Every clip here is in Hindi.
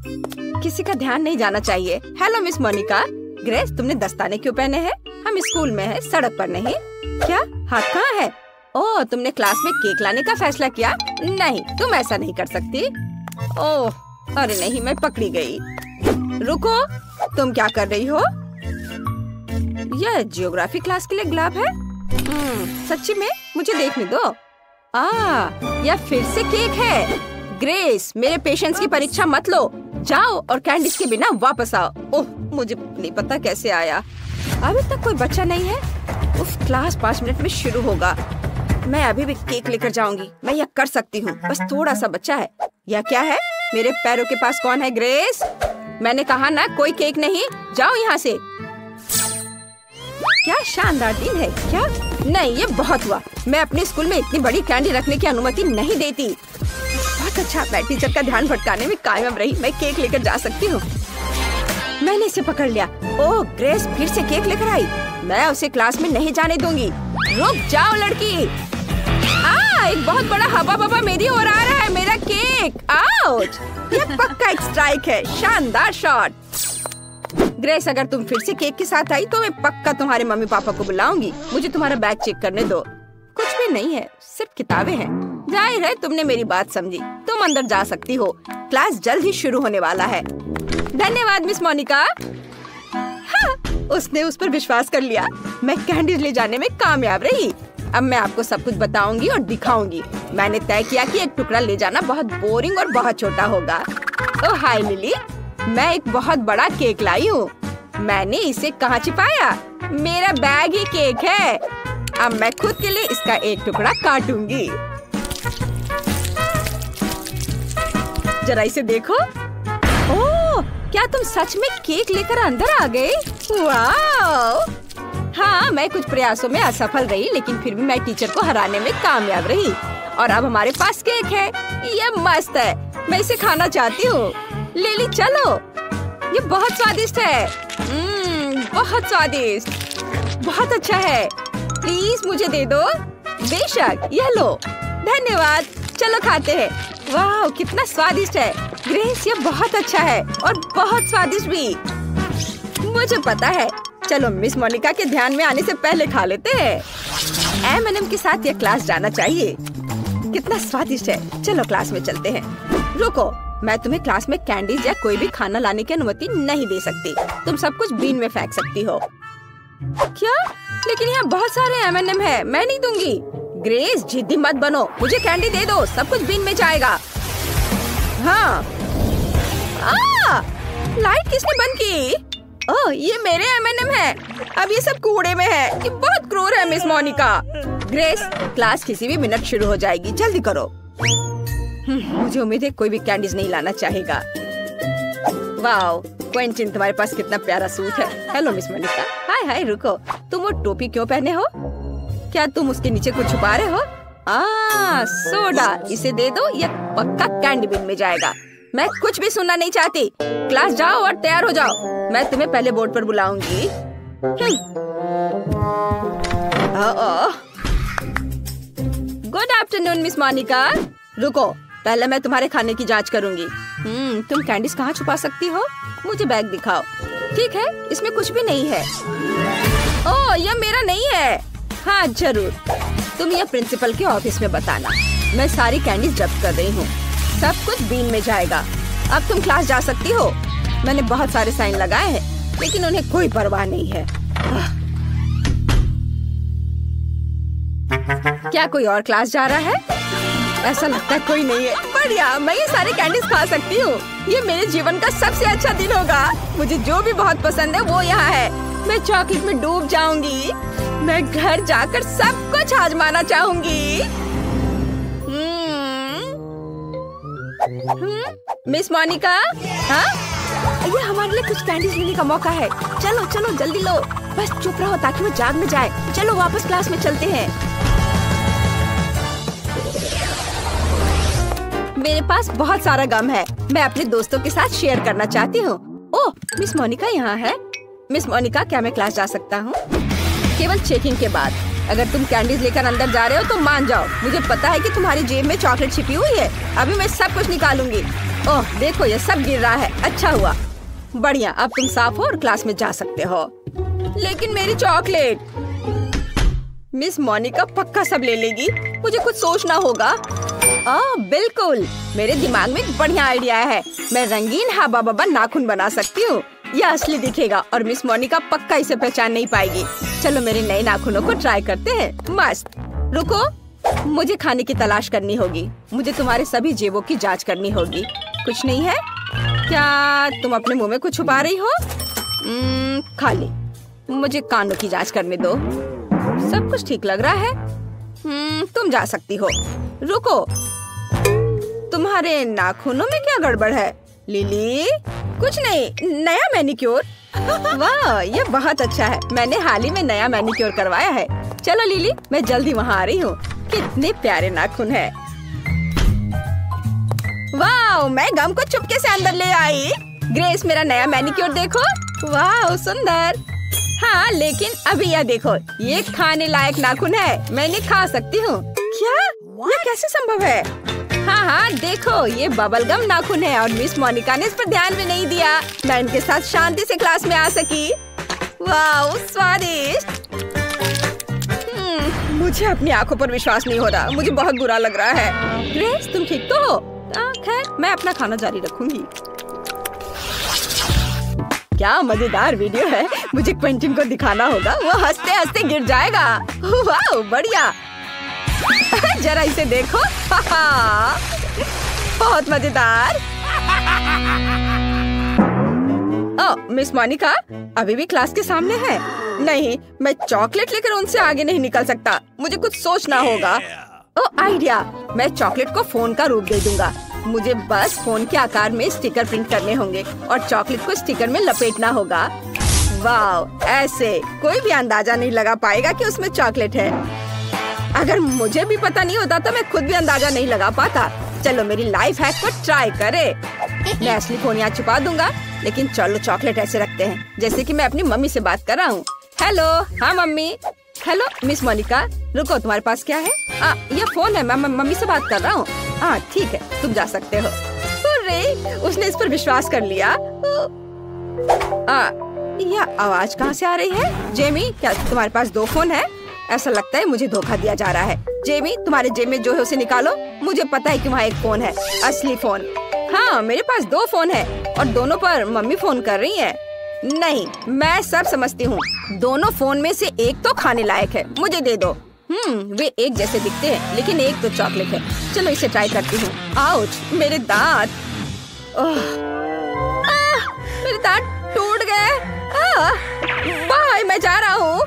किसी का ध्यान नहीं जाना चाहिए। Hello miss Monika. ग्रेस, तुमने दस्ताने क्यों पहने हैं? हम स्कूल में हैं, सड़क पर नहीं। क्या हाथ कहाँ है? ओह, तुमने क्लास में केक लाने का फैसला किया? नहीं, तुम ऐसा नहीं कर सकती। ओह, अरे नहीं, मैं पकड़ी गई। रुको, तुम क्या कर रही हो? यह जियोग्राफी क्लास के लिए गुलाब है? सच्ची में? मुझे देखने दो। यह फिर से केक है। ग्रेस, मेरे पेशेंस की परीक्षा मत लो। जाओ और कैंडीज के बिना वापस आओ। ओह, मुझे नहीं पता कैसे आया। अभी तक कोई बच्चा नहीं है। उफ, क्लास 5 मिनट में शुरू होगा। मैं अभी भी केक लेकर जाऊंगी। मैं यह कर सकती हूँ। बस थोड़ा सा बच्चा है। यह क्या है? मेरे पैरों के पास कौन है? ग्रेस, मैंने कहा ना, कोई केक नहीं। जाओ यहाँ से। क्या शानदार दिन है। क्या? नहीं, ये बहुत हुआ। मैं अपने स्कूल में इतनी बड़ी कैंडी रखने की अनुमति नहीं देती। बहुत अच्छा, मैं टीचर का ध्यान भटकाने में कामयाब रही। मैं केक लेकर जा सकती हूँ। मैंने इसे पकड़ लिया। ओह, ग्रेस फिर से केक लेकर आई। मैं उसे क्लास में नहीं जाने दूंगी। रुक जाओ लड़की। एक बहुत बड़ा हवा बवा मेरी ओर आ रहा है। मेरा केक। आउच! यह पक्का एक स्ट्राइक है। शानदार शॉट। ग्रेस, अगर तुम फिर से केक के साथ आई तो मैं पक्का तुम्हारे मम्मी पापा को बुलाऊंगी। मुझे तुम्हारा बैग चेक करने दो। कुछ भी नहीं है, सिर्फ किताबें हैं। जाहिर है तुमने मेरी बात समझी। तुम अंदर जा सकती हो। क्लास जल्द ही शुरू होने वाला है। धन्यवाद मिस मोनिका। हाँ, उसने उस पर विश्वास कर लिया। मैं कैंडीज ले जाने में कामयाब रही। अब मैं आपको सब कुछ बताऊंगी और दिखाऊंगी। मैंने तय किया कि एक टुकड़ा ले जाना बहुत बोरिंग और बहुत छोटा होगा। ओह हाय लिली, मैं एक बहुत बड़ा केक लाई हूँ। मैंने इसे कहाँ छिपाया? मेरा बैग ही केक है। अब मैं खुद के लिए इसका एक टुकड़ा काटूंगी। जरा इसे देखो। ओह, क्या तुम सच में केक लेकर अंदर आ गए? वाह! हाँ, मैं कुछ प्रयासों में असफल रही, लेकिन फिर भी मैं टीचर को हराने में कामयाब रही। और अब हमारे पास केक है। ये मस्त है। मैं इसे खाना चाहती हूँ। लिली, चलो। ये बहुत स्वादिष्ट है। बहुत स्वादिष्ट। बहुत अच्छा है। प्लीज मुझे दे दो। बेशक, यह लो। धन्यवाद। चलो खाते हैं। वाह, कितना स्वादिष्ट है। ग्रेस, ये बहुत अच्छा है और बहुत स्वादिष्ट भी। मुझे पता है। चलो मिस मोनिका के ध्यान में आने से पहले खा लेते हैं। M&M के साथ यह क्लास जाना चाहिए। कितना स्वादिष्ट है। चलो क्लास में चलते हैं। रुको, मैं तुम्हें क्लास में कैंडीज या कोई भी खाना लाने की अनुमति नहीं दे सकती। तुम सब कुछ बीन में फेंक सकती हो। क्या? लेकिन यहाँ बहुत सारे M&M है। मैं नहीं दूंगी। ग्रेस, जिद्दी मत बनो। मुझे कैंडी दे दो। सब कुछ बीन में जाएगा। हाँ। लाइट किसने बंद की? ओह, ये मेरे M&M है। अब ये सब कूड़े में है। ये बहुत क्रूर है मिस मोनिका। ग्रेस, क्लास किसी भी मिनट शुरू हो जाएगी। जल्दी करो। मुझे उम्मीद है कोई भी कैंडीज नहीं लाना चाहेगा। वाओ, क्विंटिन, तुम्हारे पास कितना प्यारा सूट है। Hello miss Monica. Hi hi, रुको। तुम वो टोपी क्यों पहने हो? क्या तुम उसके नीचे कुछ छुपा रहे हो? सोडा। इसे दे दो। यह पक्का कैंडी बिन में जाएगा। मैं कुछ भी सुनना नहीं चाहती। क्लास जाओ और तैयार हो जाओ। मैं तुम्हें पहले बोर्ड पर बुलाऊंगी। Good afternoon miss Monika. रुको, पहले मैं तुम्हारे खाने की जांच करूंगी। तुम कैंडीज कहाँ छुपा सकती हो? मुझे बैग दिखाओ। ठीक है, इसमें कुछ भी नहीं है। ओह, यह मेरा नहीं है। हाँ जरूर, तुम यह प्रिंसिपल के ऑफिस में बताना। मैं सारी कैंडीज जब्त कर रही हूँ। सब कुछ बीन में जाएगा। अब तुम क्लास जा सकती हो। मैंने बहुत सारे साइन लगाए हैं, लेकिन उन्हें कोई परवाह नहीं है। क्या कोई और क्लास जा रहा है? ऐसा लगता है कोई नहीं है। बढ़िया, मैं ये सारे कैंडीज खा सकती हूँ। ये मेरे जीवन का सबसे अच्छा दिन होगा। मुझे जो भी बहुत पसंद है वो यहाँ है। मैं चॉकलेट में डूब जाऊंगी। मैं घर जाकर सब कुछ आजमाना चाहूंगी। मिस मोनिका, हाँ? ये हमारे लिए कुछ कैंडीज लेने का मौका है। चलो चलो जल्दी लो। बस चुप रहो ताकि वो जाग न जाए। चलो वापस क्लास में चलते हैं। मेरे पास बहुत सारा गम है। मैं अपने दोस्तों के साथ शेयर करना चाहती हूँ। ओह, मिस मोनिका यहाँ है। मिस मोनिका, क्या मैं क्लास जा सकता हूँ? केवल चेकिंग के बाद। अगर तुम कैंडीज लेकर अंदर जा रहे हो तो मान जाओ। मुझे पता है कि तुम्हारी जेब में चॉकलेट छिपी हुई है। अभी मैं सब कुछ निकालूंगी। ओह देखो ये सब गिर रहा है। अच्छा हुआ, बढ़िया, अब तुम साफ हो और क्लास में जा सकते हो। लेकिन मेरी चॉकलेट। मिस मोनिका पक्का सब ले लेगी, मुझे कुछ सोचना होगा। बिल्कुल, मेरे दिमाग में एक बढ़िया आइडिया है। मैं रंगीन हाबा बाबा नाखून बना सकती हूँ। यह असली दिखेगा और मिस मोनिका पक्का इसे पहचान नहीं पाएगी। चलो मेरे नए नाखूनों को ट्राई करते हैं। मस्त। रुको, मुझे खाने की तलाश करनी होगी। मुझे तुम्हारे सभी जेबों की जांच करनी होगी। कुछ नहीं है क्या? तुम अपने मुंह में कुछ छुपा रही हो? खाली। मुझे कानों की जांच करने दो। सब कुछ ठीक लग रहा है। तुम जा सकती हो। रुको, तुम्हारे नाखूनों में क्या गड़बड़ है? लिली, कुछ नहीं, नया मैनिक्योर। वाह, ये बहुत अच्छा है। मैंने हाल ही में नया मैनिक्योर करवाया है। चलो लिली, मैं जल्दी वहाँ आ रही हूँ। कितने प्यारे नाखून है। वाह, मैं गम को चुपके से अंदर ले आई। ग्रेस, मेरा नया मैनिक्योर देखो। वाह सुंदर। हाँ, लेकिन अभी यह देखो, ये खाने लायक नाखून है। मैं इन्हें खा सकती हूँ। क्या? ये कैसे संभव है? हाँ, देखो, ये बबल गम नाखून है और मिस मोनिका ने इस पर ध्यान भी नहीं दिया। मैं इनके साथ शांति से क्लास में आ सकी। वाह, स्वादिष्ट। मुझे अपनी आंखों पर विश्वास नहीं हो रहा। मुझे बहुत बुरा लग रहा है। ग्रेस, तुम ठीक तो हो? खैर, मैं अपना खाना जारी रखूंगी। क्या मजेदार वीडियो है। मुझे क्विंटन को दिखाना होगा। वो हंसते हंसते गिर जाएगा। वाह, बढ़िया। जरा इसे देखो। बहुत मजेदार। मिस मोनिका अभी भी क्लास के सामने है। नहीं, मैं चॉकलेट लेकर उनसे आगे नहीं निकल सकता। मुझे कुछ सोचना होगा। आइडिया, मैं चॉकलेट को फोन का रूप दे दूंगा। मुझे बस फोन के आकार में स्टिकर प्रिंट करने होंगे और चॉकलेट को स्टिकर में लपेटना होगा। वाह, ऐसे कोई भी अंदाजा नहीं लगा पाएगा कि उसमें चॉकलेट है। अगर मुझे भी पता नहीं होता तो मैं खुद भी अंदाजा नहीं लगा पाता। चलो मेरी लाइफ हैक को ट्राई करे। मैं असली फोन यहाँ छुपा दूंगा, लेकिन चलो चॉकलेट ऐसे रखते हैं जैसे कि मैं अपनी मम्मी से बात कर रहा हूँ। हेलो। हाँ मम्मी। हेलो मिस मोनिका, रुको, तुम्हारे पास क्या है? ये फोन है, मैं मम्मी से बात कर रहा हूँ। ठीक है, तुम जा सकते हो। अरे, उसने इस पर विश्वास कर लिया। यह आवाज कहाँ से आ रही है? जेमी, क्या तुम्हारे पास दो फोन है? ऐसा लगता है मुझे धोखा दिया जा रहा है। जेमी, तुम्हारे जेब में जो है उसे निकालो। मुझे पता है कि वहाँ एक फोन है, असली फोन। हाँ, मेरे पास दो फोन है और दोनों पर मम्मी फोन कर रही है। नहीं, मैं सब समझती हूँ। दोनों फोन में से एक तो खाने लायक है, मुझे दे दो। वे एक जैसे दिखते हैं, लेकिन एक तो चॉकलेट है। चलो इसे ट्राई करती हूँ। आउच, मेरे दांत। मेरे दांत टूट गए। बाय, मैं जा रहा हूँ।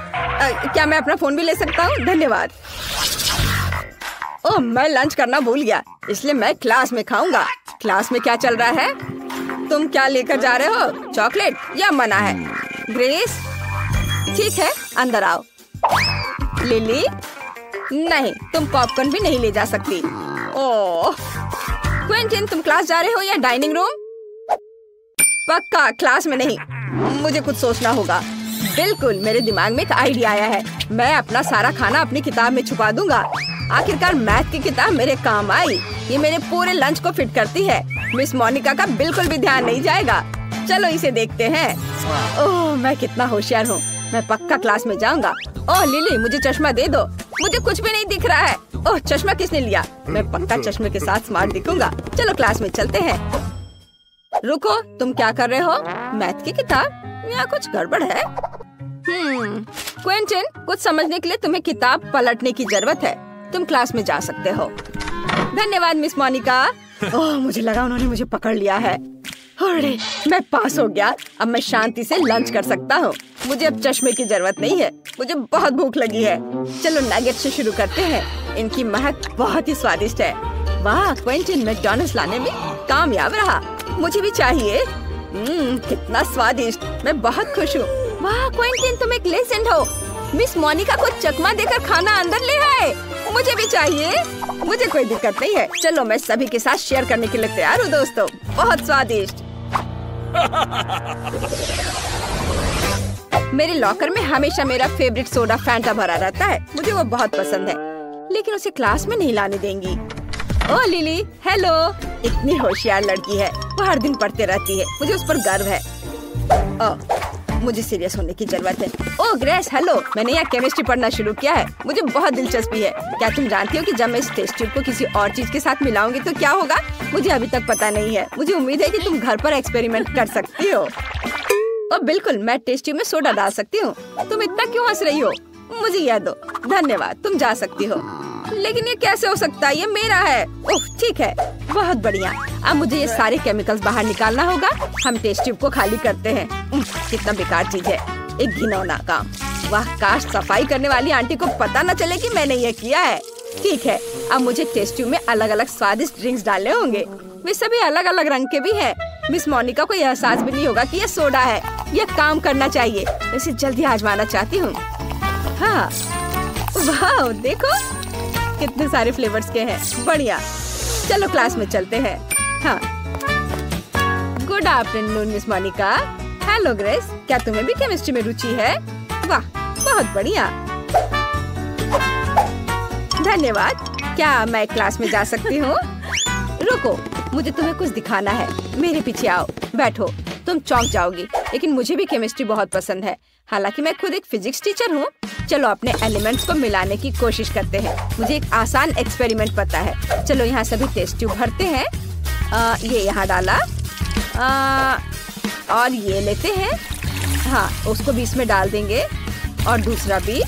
क्या मैं अपना फोन भी ले सकता हूँ? धन्यवाद। मैं लंच करना भूल गया, इसलिए मैं क्लास में खाऊंगा। क्लास में क्या चल रहा है? तुम क्या लेकर जा रहे हो? चॉकलेट या मना है? ग्रेस, ठीक है, अंदर आओ। लिली, नहीं, तुम पॉपकॉर्न भी नहीं ले जा सकती। ओह, क्विंटन, तुम क्लास जा रहे हो या डाइनिंग रूम? पक्का क्लास में नहीं। मुझे कुछ सोचना होगा। बिल्कुल, मेरे दिमाग में एक आइडिया आया है। मैं अपना सारा खाना अपनी किताब में छुपा दूंगा। आखिरकार मैथ की किताब मेरे काम आई। ये मेरे पूरे लंच को फिट करती है। मिस मोनिका का बिल्कुल भी ध्यान नहीं जाएगा। चलो इसे देखते हैं। ओह, मैं कितना होशियार हूँ। मैं पक्का क्लास में जाऊंगा। ओह लिली, मुझे चश्मा दे दो। मुझे कुछ भी नहीं दिख रहा है। ओह, चश्मा किसने लिया? मैं पक्का चश्मे के साथ स्मार्ट दिखूंगा। चलो क्लास में चलते हैं। रुको, तुम क्या कर रहे हो? मैथ की किताब? यहाँ कुछ गड़बड़ है। क्विंटन, कुछ समझने के लिए तुम्हें किताब पलटने की जरूरत है। तुम क्लास में जा सकते हो। धन्यवाद मिस मोनिका। ओह, मुझे लगा उन्होंने मुझे पकड़ लिया है। अरे, मैं पास हो गया। अब मैं शांति से लंच कर सकता हूँ। मुझे अब चश्मे की जरूरत नहीं है। मुझे बहुत भूख लगी है। चलो नगेट से शुरू करते हैं। इनकी महक बहुत ही स्वादिष्ट है। वाह, क्विंटन मैकडॉनल्ड्स लाने में कामयाब रहा। मुझे भी चाहिए। कितना स्वादिष्ट। मैं बहुत खुश हूँ। वाह क्विंटन, तुम एक लेजेंड हो। मिस मोनिका को चकमा देकर खाना अंदर ले आए। मुझे भी चाहिए। मुझे कोई दिक्कत नहीं है। चलो, मैं सभी के साथ शेयर करने के लिए तैयार हूँ दोस्तों। बहुत स्वादिष्ट। मेरे लॉकर में हमेशा मेरा फेवरेट सोडा फैंटा भरा रहता है। मुझे वो बहुत पसंद है, लेकिन उसे क्लास में नहीं लाने देंगी। ओ लिली, हेलो। इतनी होशियार लड़की है, वो हर दिन पढ़ते रहती है, मुझे उस पर गर्व है। मुझे सीरियस होने की जरूरत है। ओह ग्रेस, हेलो, मैंने यहाँ केमिस्ट्री पढ़ना शुरू किया है, मुझे बहुत दिलचस्पी है। क्या तुम जानती हो कि जब मैं इस टेस्ट ट्यूब को किसी और चीज के साथ मिलाऊंगी तो क्या होगा? मुझे अभी तक पता नहीं है। मुझे उम्मीद है कि तुम घर पर एक्सपेरिमेंट कर सकती हो। और बिल्कुल, मैं टेस्ट ट्यूब में सोडा डाल सकती हूँ। तुम इतना क्यों हंस रही हो? मुझे यह दो। धन्यवाद, तुम जा सकती हो। लेकिन ये कैसे हो सकता है? ये मेरा है। ओह ठीक है, बहुत बढ़िया। अब मुझे ये सारे केमिकल्स बाहर निकालना होगा। हम टेस्ट ट्यूब को खाली करते हैं। कितना बेकार चीज है, एक घिनौना काम। वाह, काश सफाई करने वाली आंटी को पता न चले कि मैंने ये किया है। ठीक है, अब मुझे टेस्ट ट्यूब में अलग अलग स्वादिष्ट ड्रिंक्स डालने होंगे। वे सभी अलग अलग रंग के भी हैं। मिस मोनिका को यह एहसास भी नहीं होगा कि ये सोडा है। यह काम करना चाहिए। इसे जल्दी आजमाना चाहती हूँ। हाँ, वाह देखो कितने सारे फ्लेवर्स के हैं। बढ़िया, चलो क्लास में चलते हैं। हाँ, good afternoon miss Monica. Hello Grace, क्या तुम्हें भी केमिस्ट्री में रुचि है? वाह, बहुत बढ़िया। धन्यवाद। क्या मैं क्लास में जा सकती हूँ? रुको, मुझे तुम्हें कुछ दिखाना है। मेरे पीछे आओ, बैठो। तुम चौंक जाओगी, लेकिन मुझे भी केमिस्ट्री बहुत पसंद है। हालांकि मैं खुद एक फिजिक्स टीचर हूँ। चलो अपने एलिमेंट्स को मिलाने की कोशिश करते हैं। मुझे एक आसान एक्सपेरिमेंट पता है। चलो यहाँ सभी टेस्ट ट्यूब भरते हैं। ये यहाँ डाला। और ये लेते हैं। हाँ, उसको भी इसमें डाल देंगे और दूसरा भी।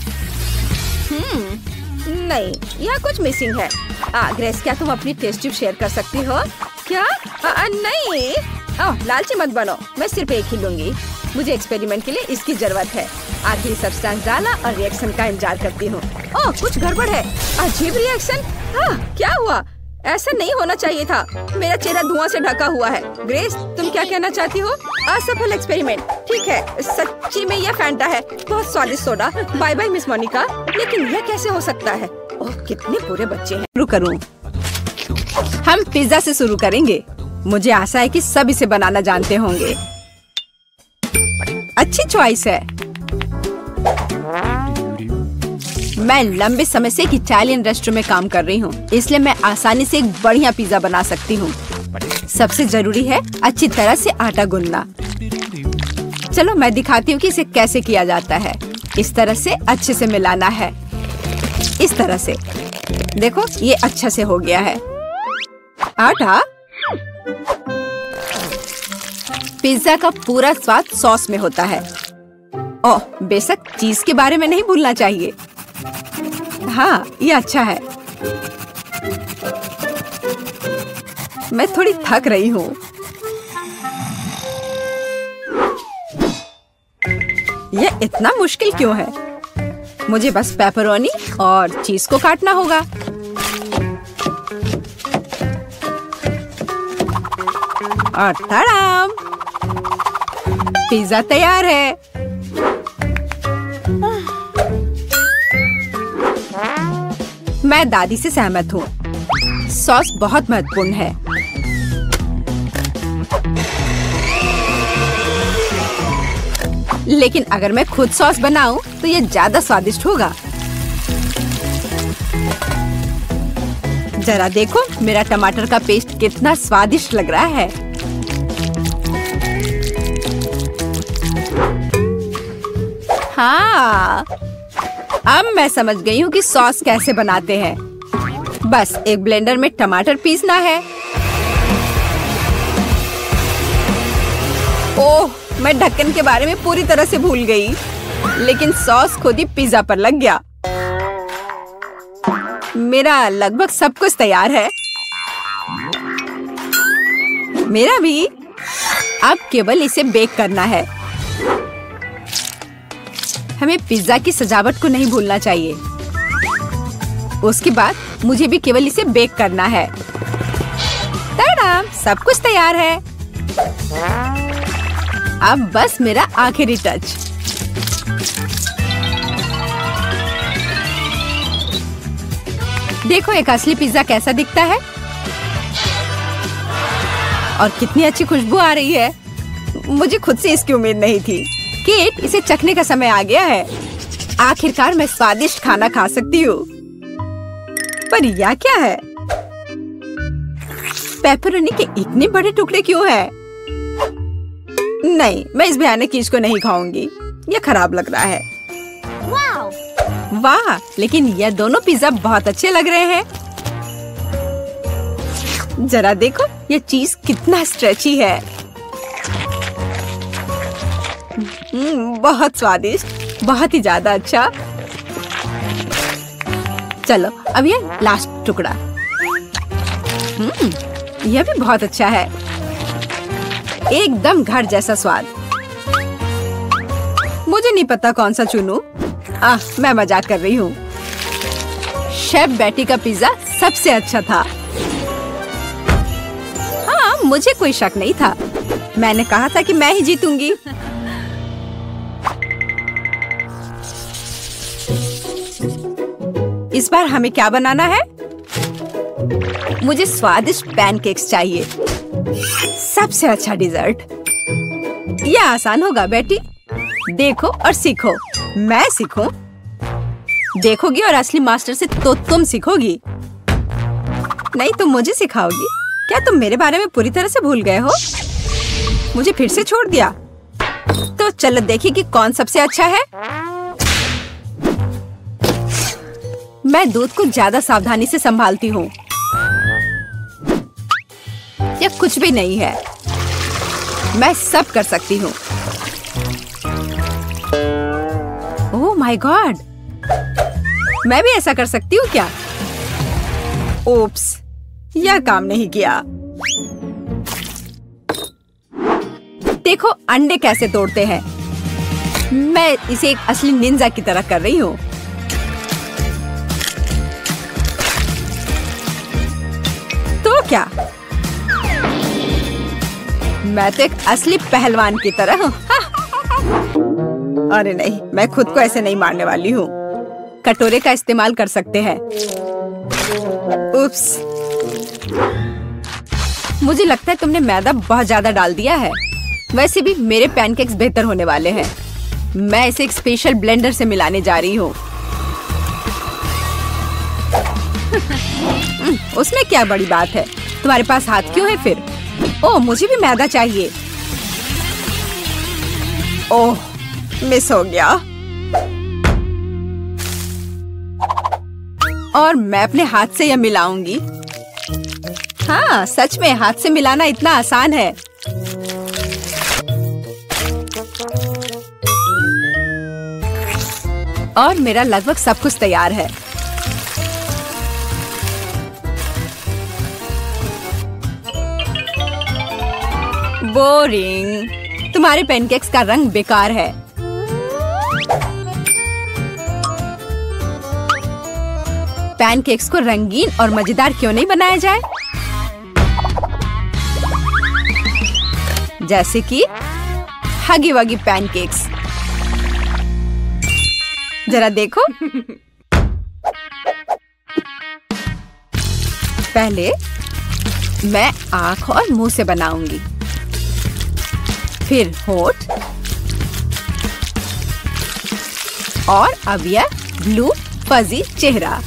नहीं, यहाँ कुछ मिसिंग है। ग्रेस, क्या तुम अपनी टेस्ट ट्यूब शेयर कर सकती हो? क्या? नहीं, लालची मत बनो। मैं सिर्फ एक ही लूंगी। मुझे एक्सपेरिमेंट के लिए इसकी जरूरत है। आखिरी सब्सटेंस डाला और रिएक्शन का इंतजार करती हूँ। ओह, कुछ गड़बड़ है। अजीब रिएक्शन। क्या हुआ? ऐसा नहीं होना चाहिए था। मेरा चेहरा धुआं से ढका हुआ है। ग्रेस, तुम क्या कहना चाहती हो? असफल एक्सपेरिमेंट। ठीक है, सच्ची में यह फैंटा है। बहुत स्वादिष्ट soda. Bye bye miss Monica. लेकिन यह कैसे हो सकता है? ओह, कितने बुरे बच्चे हैं। शुरू करूँ? हम पिज्जा से शुरू करेंगे। मुझे आशा है कि सब इसे बनाना जानते होंगे। अच्छी चॉइस है। मैं लंबे समय से एक इटालियन रेस्टोरेंट में काम कर रही हूँ, इसलिए मैं आसानी से एक बढ़िया पिज्जा बना सकती हूँ। सबसे जरूरी है अच्छी तरह से आटा गूंदना। चलो मैं दिखाती हूँ कि इसे कैसे किया जाता है। इस तरह से अच्छे से मिलाना है। इस तरह से देखो, ये अच्छा से हो गया है। आटा। पिज्जा का पूरा स्वाद सॉस में होता है। ओह, बेशक चीज के बारे में नहीं भूलना चाहिए। हाँ, ये अच्छा है। मैं थोड़ी थक रही हूँ। यह इतना मुश्किल क्यों है? मुझे बस पेपरोनी और चीज को काटना होगा। और तड़ाम, पिज्जा तैयार है। मैं दादी से सहमत हूँ। सॉस बहुत महत्वपूर्ण है। लेकिन अगर मैं खुद सॉस बनाऊं तो ये ज्यादा स्वादिष्ट होगा। जरा देखो, मेरा टमाटर का पेस्ट कितना स्वादिष्ट लग रहा है। हाँ, अब मैं समझ गई हूँ कि सॉस कैसे बनाते हैं। बस एक ब्लेंडर में टमाटर पीसना है। ओह, मैं ढक्कन के बारे में पूरी तरह से भूल गई। लेकिन सॉस खुद ही पिज्जा पर लग गया। मेरा लगभग सब कुछ तैयार है। मेरा भी। अब केवल इसे बेक करना है। हमें पिज्जा की सजावट को नहीं भूलना चाहिए। उसके बाद मुझे भी केवल इसे बेक करना है। ताड़ाम, सब कुछ तैयार है। अब बस मेरा आखिरी टच। देखो एक असली पिज्जा कैसा दिखता है और कितनी अच्छी खुशबू आ रही है। मुझे खुद से इसकी उम्मीद नहीं थी। केट, इसे चखने का समय आ गया है। आखिरकार मैं स्वादिष्ट खाना खा सकती हूँ। पर यह क्या है? पेपरोनी के इतने बड़े टुकड़े क्यों हैं? नहीं, मैं इस भयानक चीज को नहीं खाऊंगी। ये खराब लग रहा है। वाह, लेकिन ये दोनों पिज्जा बहुत अच्छे लग रहे हैं। जरा देखो, ये चीज कितना स्ट्रेची है। बहुत स्वादिष्ट, बहुत ही ज्यादा अच्छा। चलो अब ये लास्ट टुकड़ा। यह भी बहुत अच्छा है, एकदम घर जैसा स्वाद। मुझे नहीं पता कौन सा चुनूं। मैं मजाक कर रही हूँ। शेफ बेटी का पिज्जा सबसे अच्छा था। हाँ, मुझे कोई शक नहीं था। मैंने कहा था कि मैं ही जीतूंगी। इस बार हमें क्या बनाना है? मुझे स्वादिष्ट पैनकेक्स चाहिए, सबसे अच्छा डिजर्ट। यह आसान होगा बेटी, देखो और सीखो। मैं सीखूं? देखोगी और असली मास्टर से तो तुम सीखोगी, नहीं तुम मुझे सिखाओगी। क्या तुम मेरे बारे में पूरी तरह से भूल गए हो? मुझे फिर से छोड़ दिया। तो चलो देखिए कि कौन सबसे अच्छा है। मैं दूध को ज्यादा सावधानी से संभालती हूँ। यह कुछ भी नहीं है, मैं सब कर सकती हूँ। ओह माय गॉड, मैं भी ऐसा कर सकती हूँ क्या? ओप्स, यह काम नहीं किया। देखो अंडे कैसे तोड़ते हैं। मैं इसे एक असली निंजा की तरह कर रही हूँ। तो क्या, मैं तो एक असली पहलवान की तरह हूँ। अरे नहीं, मैं खुद को ऐसे नहीं मारने वाली हूँ। कटोरे का इस्तेमाल कर सकते हैं। उप्स, मुझे लगता है तुमने मैदा बहुत ज्यादा डाल दिया है। वैसे भी मेरे पैनकेक्स बेहतर होने वाले हैं। मैं इसे एक स्पेशल ब्लेंडर से मिलाने जा रही हूँ। उसमें क्या बड़ी बात है? तुम्हारे पास हाथ क्यों है फिर? ओह, मुझे भी मैदा चाहिए। ओह, मिस हो गया। और मैं अपने हाथ से यह मिलाऊंगी। हाँ, सच में हाथ से मिलाना इतना आसान है। और मेरा लगभग सब कुछ तैयार है। बोरिंग, तुम्हारे पैनकेक्स का रंग बेकार है। पैनकेक्स को रंगीन और मजेदार क्यों नहीं बनाया जाए? जैसे कि हगी वगी पैनकेक्स। जरा देखो। पहले मैं आँख और मुंह से बनाऊंगी, फिर होठ, और अब यह ब्लू फजी चेहरा।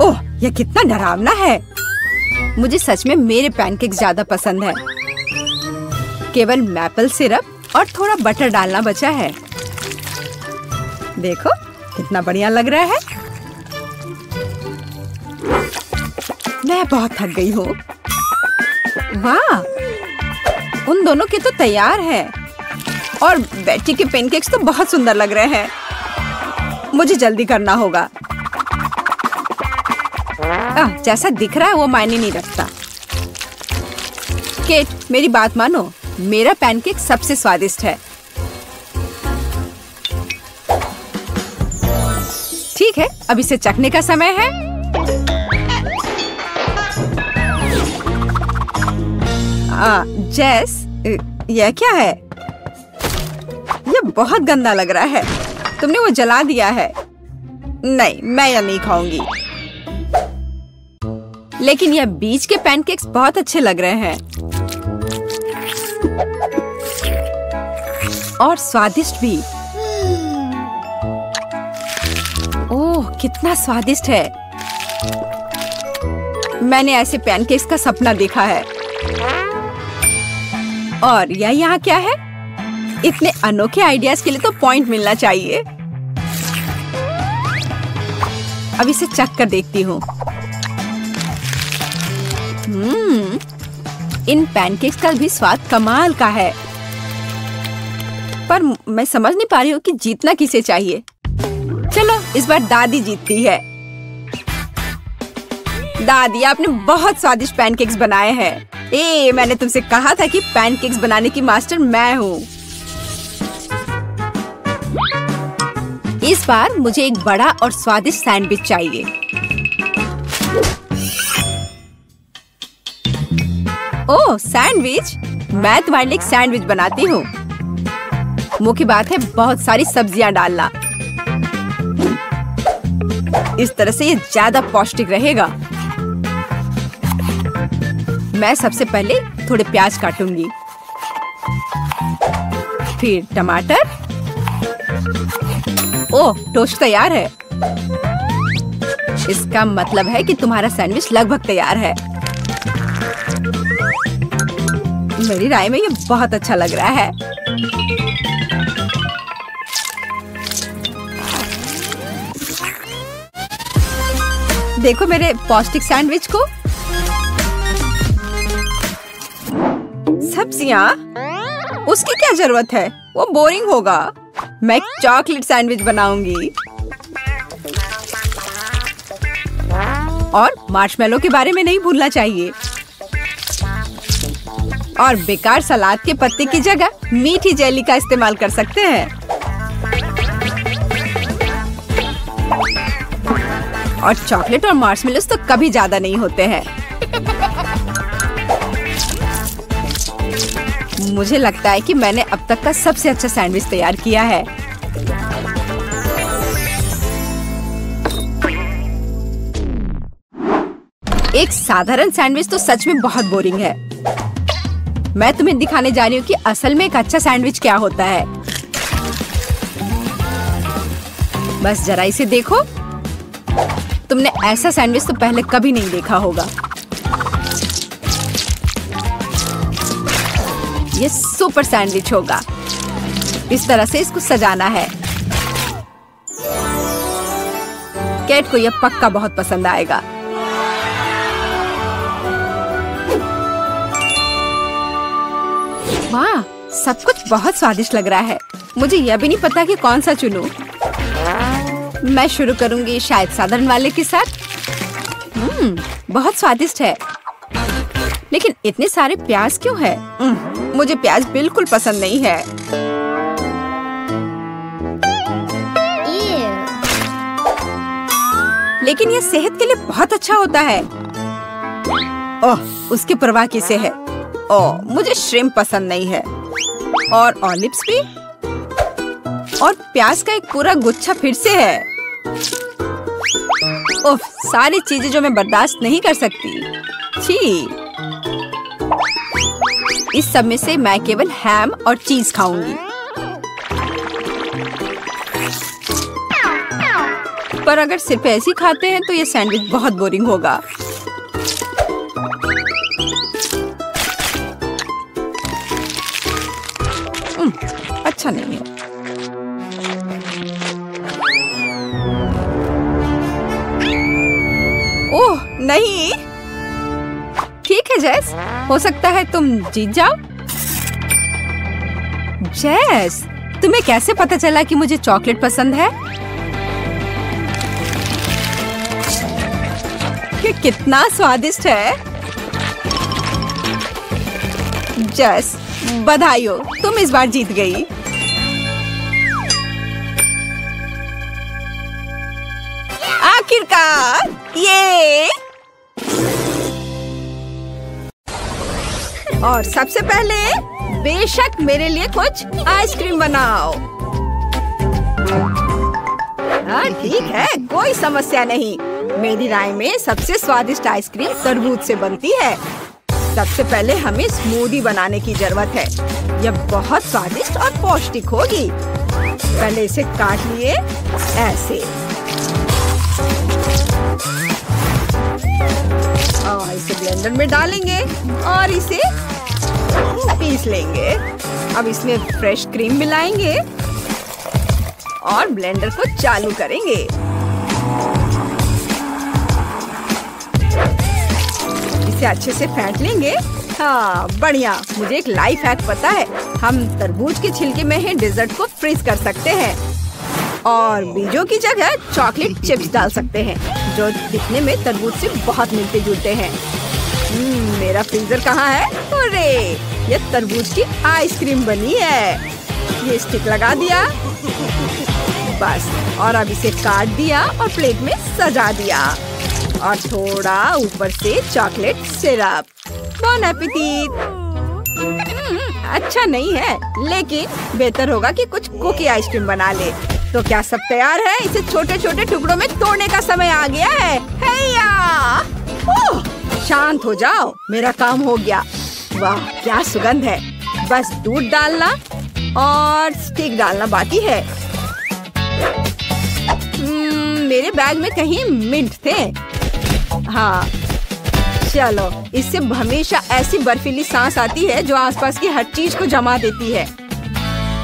ओह, यह कितना डरावना है। मुझे सच में मेरे पैनकेक्स ज्यादा पसंद है। केवल मैपल सिरप और थोड़ा बटर डालना बचा है। देखो कितना बढ़िया लग रहा है। मैं बहुत थक गई हूँ। वाह, उन दोनों के तो तैयार है। और बेटी के पैनकेक्स तो बहुत सुंदर लग रहे हैं। मुझे जल्दी करना होगा। जैसा दिख रहा है वो मायने नहीं रखता। केट, मेरी बात मानो, मेरा पैनकेक सबसे स्वादिष्ट है। ठीक है, अब इसे चखने का समय है। जेस, यह क्या है? यह बहुत गंदा लग रहा है। तुमने वो जला दिया है। नहीं, मैं यह नहीं खाऊंगी। लेकिन यह बीच के पैनकेक्स बहुत अच्छे लग रहे हैं और स्वादिष्ट भी। ओह, कितना स्वादिष्ट है। मैंने ऐसे पैनकेक्स का सपना देखा है। और यह यहाँ क्या है? इतने अनोखे आइडियाज के लिए तो पॉइंट मिलना चाहिए। अब इसे चख कर देखती हूँ। इन पैनकेक्स का भी स्वाद कमाल का है, पर मैं समझ नहीं पा रही हूँ कि जीतना किसे चाहिए। चलो इस बार दादी जीतती है। दादी, आपने बहुत स्वादिष्ट पैनकेक्स बनाए हैं। मैंने तुमसे कहा था कि पैनकेक्स बनाने की मास्टर मैं हूँ। इस बार मुझे एक बड़ा और स्वादिष्ट सैंडविच चाहिए। ओह, सैंडविच! मैं तुम्हारे लिए एक सैंडविच बनाती हूँ। मुख्य बात है बहुत सारी सब्जियां डालना। इस तरह से ये ज्यादा पौष्टिक रहेगा। मैं सबसे पहले थोड़े प्याज काटूंगी, फिर टमाटर। ओह, टोस्ट तैयार है। इसका मतलब है कि तुम्हारा सैंडविच लगभग तैयार है। मेरी राय में ये बहुत अच्छा लग रहा है। देखो मेरे पौष्टिक सैंडविच को। सब्जियां? उसकी क्या जरूरत है? वो बोरिंग होगा। मैं एक चॉकलेट सैंडविच बनाऊंगी। और मार्शमेलो के बारे में नहीं भूलना चाहिए। और बेकार सलाद के पत्ते की जगह मीठी जेली का इस्तेमाल कर सकते हैं। और चॉकलेट और मार्शमेलोस तो कभी ज्यादा नहीं होते हैं। मुझे लगता है कि मैंने अब तक का सबसे अच्छा सैंडविच तैयार किया है। एक साधारण सैंडविच तो सच में बहुत बोरिंग है। मैं तुम्हें दिखाने जा रही हूँ कि असल में एक अच्छा सैंडविच क्या होता है। बस जरा इसे देखो। तुमने ऐसा सैंडविच तो पहले कभी नहीं देखा होगा। ये सुपर सैंडविच होगा। इस तरह से इसको सजाना है। कैट को यह पक्का बहुत पसंद आएगा। वाह, सब कुछ बहुत स्वादिष्ट लग रहा है। मुझे यह भी नहीं पता कि कौन सा चुनूं। मैं शुरू करूंगी शायद साधारण वाले के साथ। बहुत स्वादिष्ट है, लेकिन इतने सारे प्याज क्यों है? मुझे प्याज बिल्कुल पसंद नहीं है। लेकिन यह सेहत के लिए बहुत अच्छा होता है। ओह, उसकी परवाह किसे है? ओह, मुझे श्रिम्प पसंद नहीं है। और ऑलिव्स भी। और प्याज का एक पूरा गुच्छा फिर से है। ओह, सारी चीजें जो मैं बर्दाश्त नहीं कर सकती। छी। इस सब में से मैं केवल हैम और चीज खाऊंगी। पर अगर सिर्फ ऐसे ही खाते हैं तो ये सैंडविच बहुत बोरिंग होगा। अच्छा नहीं है। ओह नहीं। ठीक है जेस, हो सकता है तुम जीत जाओ। जेस, तुम्हें कैसे पता चला कि मुझे चॉकलेट पसंद है? ये कितना स्वादिष्ट है। जेस, बधाई हो, तुम इस बार जीत गई। आखिरकार, ये। और सबसे पहले बेशक मेरे लिए कुछ आइसक्रीम बनाओ। हाँ ठीक है, कोई समस्या नहीं। मेरी राय में सबसे स्वादिष्ट आइसक्रीम तरबूज से बनती है। सबसे पहले हमें स्मूदी बनाने की जरूरत है। यह बहुत स्वादिष्ट और पौष्टिक होगी। पहले इसे काट लिए ऐसे। और इसे ब्लेंडर में डालेंगे और इसे पीस लेंगे। अब इसमें फ्रेश क्रीम मिलाएंगे और ब्लेंडर को चालू करेंगे। इसे अच्छे से फेंट लेंगे। हाँ, बढ़िया। मुझे एक लाइफ हैक पता है। हम तरबूज के छिलके में ही डेजर्ट को फ्रीज कर सकते हैं और बीजों की जगह चॉकलेट चिप्स डाल सकते हैं, जो दिखने में तरबूज से बहुत मिलते जुलते हैं। मेरा फ्रीजर कहाँ है? अरे, ये तरबूज की आइसक्रीम बनी है। ये स्टिक लगा दिया, बस। और अब इसे काट दिया और प्लेट में सजा दिया और थोड़ा ऊपर से चॉकलेट सिरप। बॉन एपेटिट। अच्छा नहीं है, लेकिन बेहतर होगा कि कुछ कुकी आइसक्रीम बना ले। तो क्या सब तैयार है? इसे छोटे छोटे टुकड़ों में तोड़ने का समय आ गया है। हैया! ओह, शांत हो जाओ, मेरा काम हो गया। वाह, क्या सुगंध है। बस दूध डालना और स्टिक डालना बाकी है। मेरे बैग में कहीं मिंट थे। हाँ, चलो, इससे हमेशा ऐसी बर्फीली सांस आती है जो आसपास की हर चीज को जमा देती है।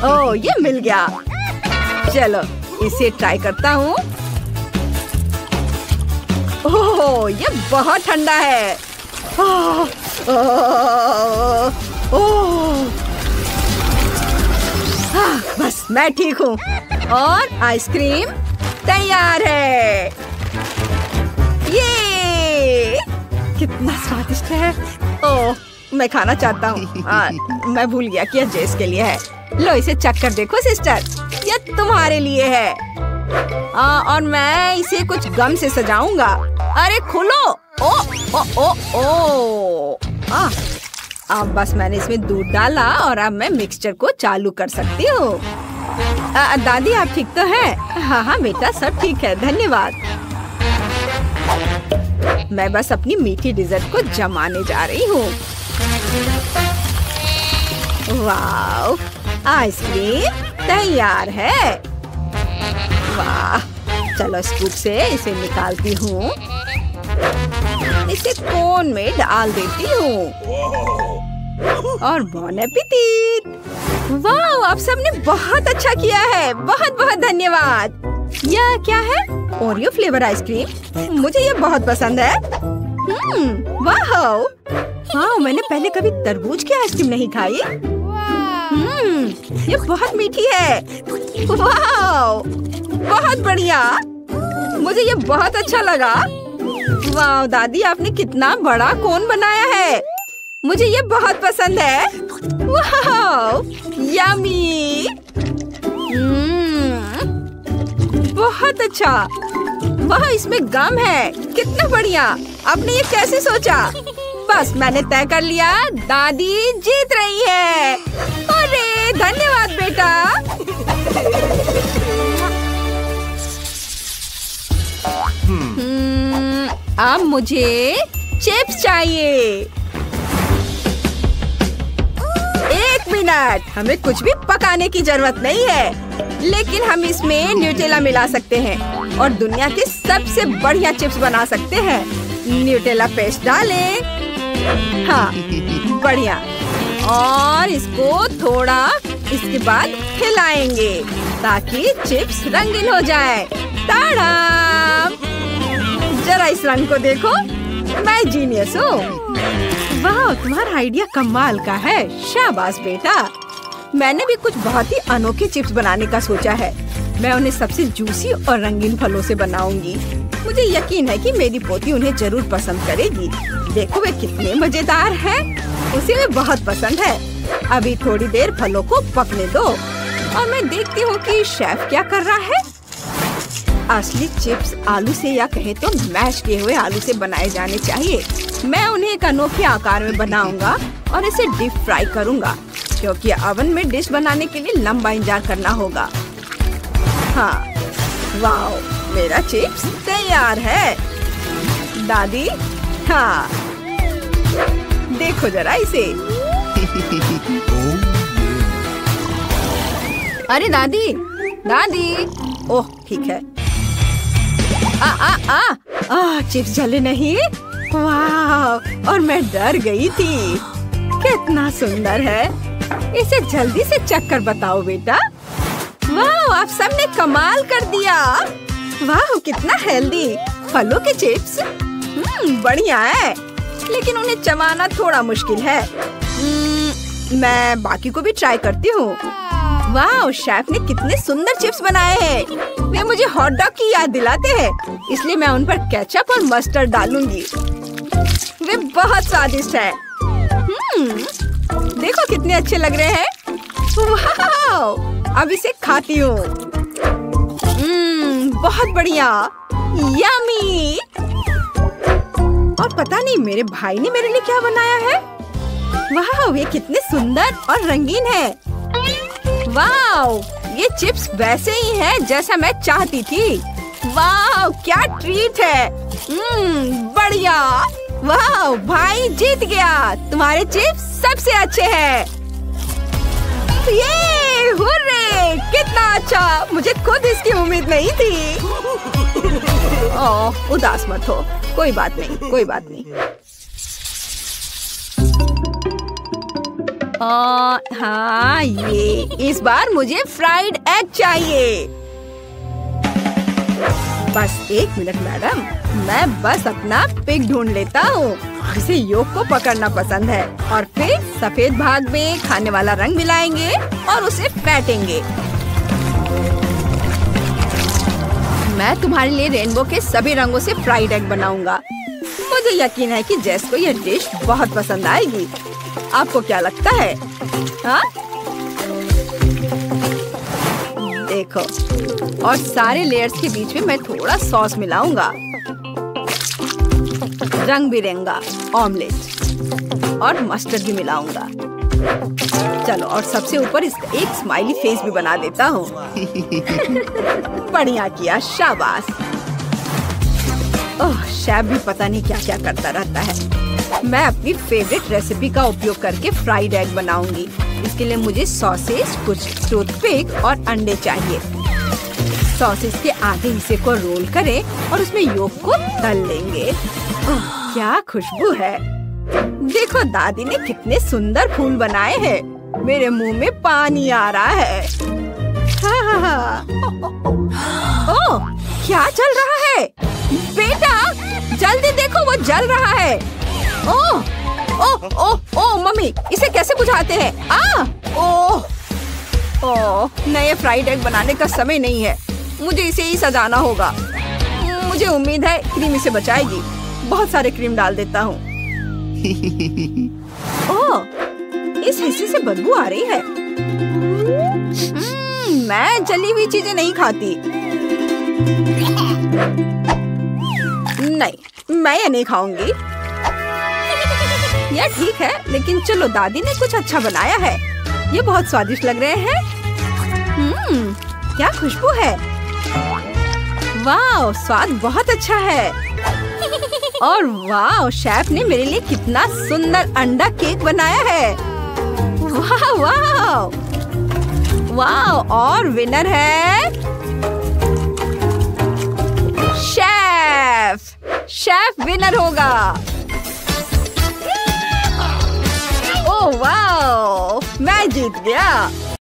ओह, ये मिल गया। चलो, इसे ट्राई करता हूँ। ओह, ये बहुत ठंडा है। ओह, ओह, बस मैं ठीक हूँ और आइसक्रीम तैयार है। ये कितना स्वादिष्ट है। ओह, मैं खाना चाहता हूँ। मैं भूल गया कि यह जेस के लिए है। लो, इसे चख कर देखो सिस्टर, ये तुम्हारे लिए है। और मैं इसे कुछ गम से सजाऊंगा। अरे खोलो। ओ ओ ओ ओ। अब बस मैंने इसमें दूध डाला और अब मैं मिक्सचर को चालू कर सकती हूँ। दादी, आप ठीक तो हैं? हाँ हाँ बेटा, सब ठीक है, धन्यवाद। मैं बस अपनी मीठी डिजर्ट को जमाने जा रही हूँ। वाह, आइसक्रीम तैयार है। वाह, चलो स्कूप से इसे निकालती हूँ। इसे कोन में डाल देती हूँ और बॉन एपेटिट। वाह, आप सबने बहुत अच्छा किया है। बहुत बहुत धन्यवाद। यह क्या है? Oreo flavour ice cream. मुझे ये बहुत पसंद है। वाह, हाँ, मैंने पहले कभी तरबूज की आइसक्रीम नहीं खाई। ये बहुत मीठी है। वाह, बहुत बढ़िया। मुझे ये बहुत अच्छा लगा। वाह दादी, आपने कितना बड़ा कोन बनाया है। मुझे ये बहुत पसंद है। वाह, यम्मी। बहुत अच्छा। वाह, इसमें गम है। कितना बढ़िया। आपने ये कैसे सोचा? बस मैंने तय कर लिया, दादी जीत रही है। अरे धन्यवाद बेटा। अब मुझे चिप्स चाहिए। 1 मिनट, हमें कुछ भी पकाने की जरूरत नहीं है, लेकिन हम इसमें न्यूटेला मिला सकते हैं और दुनिया के सबसे बढ़िया चिप्स बना सकते हैं। न्यूटेला पेस्ट डालें। हाँ, बढ़िया। और इसको थोड़ा इसके बाद हिलाएंगे ताकि चिप्स रंगीन हो जाए। ताड़ा! जरा इस रंग को देखो, मैं जीनियस हूँ। वाह, तुम्हारा आइडिया कमाल का है। शाबाश बेटा। मैंने भी कुछ बहुत ही अनोखे चिप्स बनाने का सोचा है। मैं उन्हें सबसे जूसी और रंगीन फलों से बनाऊंगी। मुझे यकीन है कि मेरी पोती उन्हें जरूर पसंद करेगी। देखो वे कितने मजेदार हैं। उसे वे बहुत पसंद है। अभी थोड़ी देर फलों को पकने दो और मैं देखती हूँ कि शेफ क्या कर रहा है। असली चिप्स आलू से या कहे तो मैश किए हुए आलू से बनाए जाने चाहिए। मैं उन्हें एक अनोखे आकार में बनाऊंगा और इसे डीप फ्राई करूंगा, क्योंकि ओवन में डिश बनाने के लिए लंबा इंतजार करना होगा। हाँ, वाह, मेरा चिप्स तैयार है। दादी, हाँ, देखो जरा इसे। अरे दादी, दादी, ओह ठीक है। चिप्स जले नहीं। वाह, और मैं डर गई थी। कितना सुंदर है। इसे जल्दी से चख कर बताओ बेटा। वाह, आप सबने कमाल कर दिया। वाह, कितना हेल्दी। फलों के चिप्स बढ़िया है, लेकिन उन्हें चबाना थोड़ा मुश्किल है। मैं बाकी को भी ट्राई करती हूँ। वाह, शेफ ने कितने सुंदर चिप्स बनाए हैं। वे मुझे हॉट डॉग की याद दिलाते हैं, इसलिए मैं उन पर केचप और मस्टर्ड डालूंगी। वे बहुत स्वादिष्ट है। देखो कितने अच्छे लग रहे हैं। वाह, अब इसे खाती हूँ। बहुत बढ़िया, यम्मी। और पता नहीं मेरे भाई ने मेरे लिए क्या बनाया है। वाह, ये कितने सुंदर और रंगीन है। वाह, ये चिप्स वैसे ही हैं जैसा मैं चाहती थी। वाह, क्या ट्रीट है। बढ़िया। वाह, भाई जीत गया। तुम्हारे चिप्स सबसे अच्छे हैं। ये हुर्रे, कितना अच्छा। मुझे खुद इसकी उम्मीद नहीं थी। ओह, उदास मत हो। कोई बात नहीं, कोई बात नहीं। हाँ, ये इस बार मुझे फ्राइड एग चाहिए। बस 1 मिनट मैडम, मैं बस अपना पिग ढूंढ लेता हूँ। इसे योग को पकड़ना पसंद है और फिर सफेद भाग में खाने वाला रंग मिलाएंगे और उसे फेंटेंगे। मैं तुम्हारे लिए रेनबो के सभी रंगों से फ्राइड एग बनाऊंगा। मुझे यकीन है कि जेस को यह डिश बहुत पसंद आएगी। आपको क्या लगता है? हाँ? देखो, और सारे लेयर्स के बीच में मैं थोड़ा सॉस मिलाऊंगा। रंग बिरंगा ऑमलेट और मस्टर्ड भी मिलाऊंगा। चलो, और सबसे ऊपर इसका एक स्माइली फेस भी बना देता हूँ। बढ़िया किया, शाबाश। ओह, शेफ भी पता नहीं क्या क्या करता रहता है। मैं अपनी फेवरेट रेसिपी का उपयोग करके फ्राइड एग बनाऊंगी। इसके लिए मुझे सॉसेज, कुछ टूथपिक और अंडे चाहिए। सॉसेज के आधे हिस्से को रोल करें और उसमें योग को तल लेंगे। ओह, क्या खुशबू है। देखो, दादी ने कितने सुंदर फूल बनाए हैं। मेरे मुंह में पानी आ रहा है। ओह, क्या चल रहा है? बेटा, जल्दी देखो, वो जल रहा है। ओह, ओह, ओह, ओह, मम्मी, इसे कैसे बुझाते हैं? ओह, ओह, नए फ्राइड एग बनाने का समय नहीं है। मुझे इसे ही सजाना होगा। मुझे उम्मीद है क्रीम इसे बचाएगी। बहुत सारे क्रीम डाल देता हूँ। ओह, इस हिस्से से बदबू आ रही है। मैं जली हुई चीजें नहीं खाती। नहीं, मैं ये नहीं खाऊंगी। यह ठीक है, लेकिन चलो, दादी ने कुछ अच्छा बनाया है। ये बहुत स्वादिष्ट लग रहे हैं। क्या खुशबू है। वाह, स्वाद बहुत अच्छा है। और वाह, शेफ ने मेरे लिए कितना सुंदर अंडा केक बनाया है। वाह वाह वाह, और विनर है शेफ। शेफ विनर होगा। ओह वाह, मैं जीत गया।